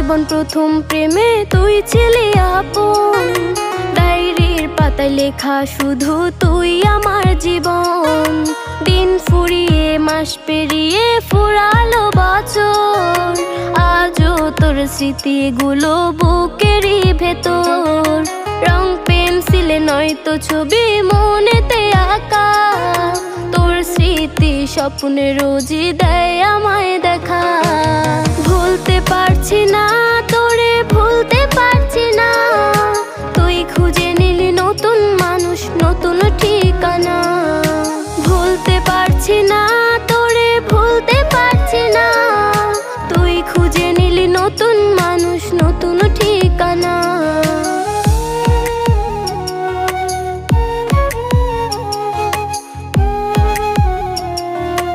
জীবন প্রথম প্রেমে তুই ছিলি আপন, ডায়েরির পাতায় লেখা শুধু তুই আমার জীবন। দিন ফুরিয়ে মাস পেরিয়ে ফুরালো বছর, আজও তোর স্মৃতিগুলো বুকেরই ভেতর। রং পেন্সিলে নয়তো ছবি মনেতে আঁকা, তোর স্মৃতি স্বপ্নে রোজই দেয় আমায় দেখা। ভুলতে পারছি না তোরে, ভুলতে পারছি না,